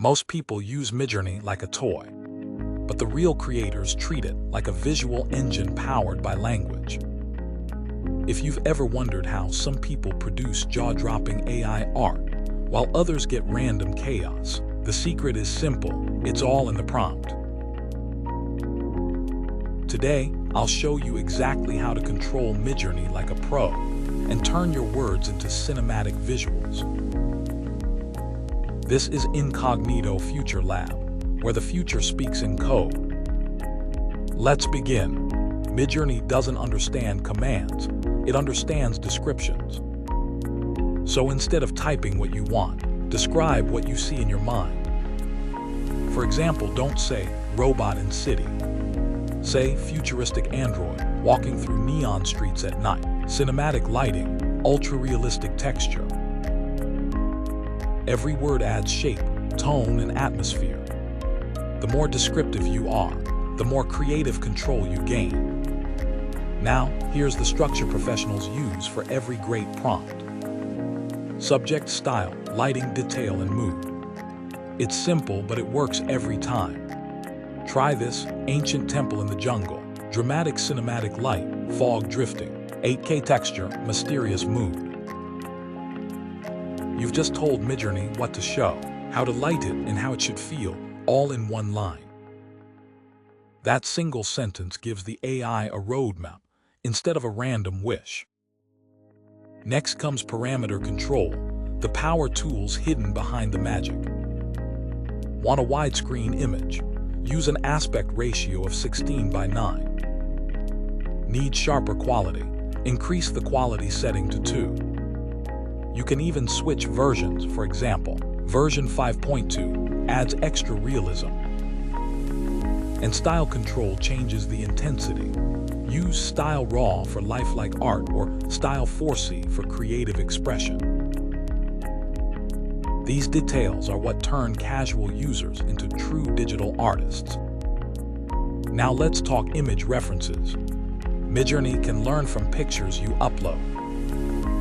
Most people use Midjourney like a toy, but the real creators treat it like a visual engine powered by language. If you've ever wondered how some people produce jaw-dropping AI art while others get random chaos, the secret is simple. It's all in the prompt. Today, I'll show you exactly how to control Midjourney like a pro and turn your words into cinematic visuals. This is Incognito Future Lab, where the future speaks in code. Let's begin. Midjourney doesn't understand commands, it understands descriptions. So instead of typing what you want, describe what you see in your mind. For example, don't say robot in city. Say futuristic android walking through neon streets at night. Cinematic lighting, ultra-realistic texture. Every word adds shape, tone, and atmosphere. The more descriptive you are, the more creative control you gain. Now, here's the structure professionals use for every great prompt. Subject, style, lighting, detail, and mood. It's simple, but it works every time. Try this: ancient temple in the jungle, dramatic cinematic light, fog drifting, 8K texture, mysterious mood. You've just told Midjourney what to show, how to light it, and how it should feel, all in one line. That single sentence gives the AI a roadmap instead of a random wish. Next comes parameter control, the power tools hidden behind the magic. Want a widescreen image? Use an aspect ratio of 16:9. Need sharper quality? Increase the quality setting to 2. You can even switch versions. For example, version 5.2 adds extra realism. And style control changes the intensity. Use Style Raw for lifelike art or Style 4C for creative expression. These details are what turn casual users into true digital artists. Now let's talk image references. Midjourney can learn from pictures you upload.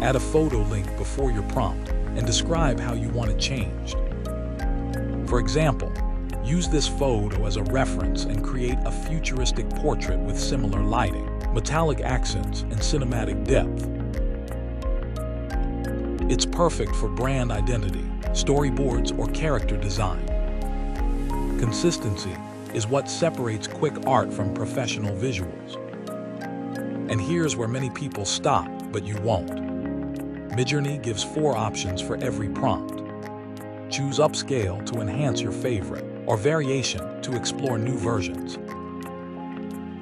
Add a photo link before your prompt and describe how you want it changed. For example, use this photo as a reference and create a futuristic portrait with similar lighting, metallic accents, and cinematic depth. It's perfect for brand identity, storyboards, or character design. Consistency is what separates quick art from professional visuals. And here's where many people stop, but you won't. Midjourney gives 4 options for every prompt. Choose upscale to enhance your favorite, or variation to explore new versions.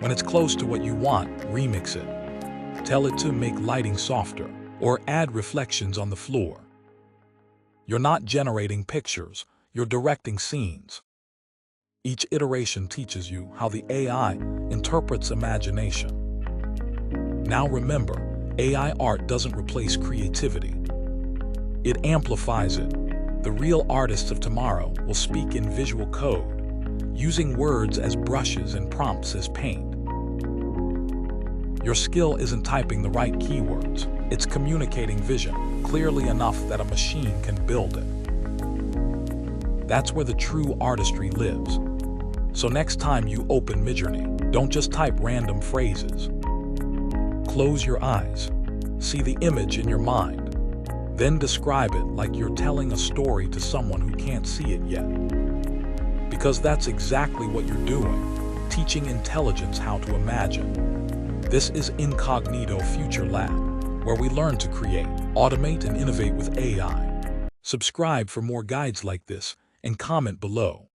When it's close to what you want, remix it. Tell it to make lighting softer, or add reflections on the floor. You're not generating pictures, you're directing scenes. Each iteration teaches you how the AI interprets imagination. Now remember, AI art doesn't replace creativity. It amplifies it. The real artists of tomorrow will speak in visual code, using words as brushes and prompts as paint. Your skill isn't typing the right keywords, it's communicating vision clearly enough that a machine can build it. That's where the true artistry lives. So next time you open Midjourney, don't just type random phrases. Close your eyes, see the image in your mind, then describe it like you're telling a story to someone who can't see it yet. Because that's exactly what you're doing, teaching intelligence how to imagine. This is Incognito Future Lab, where we learn to create, automate, and innovate with AI. Subscribe for more guides like this and comment below.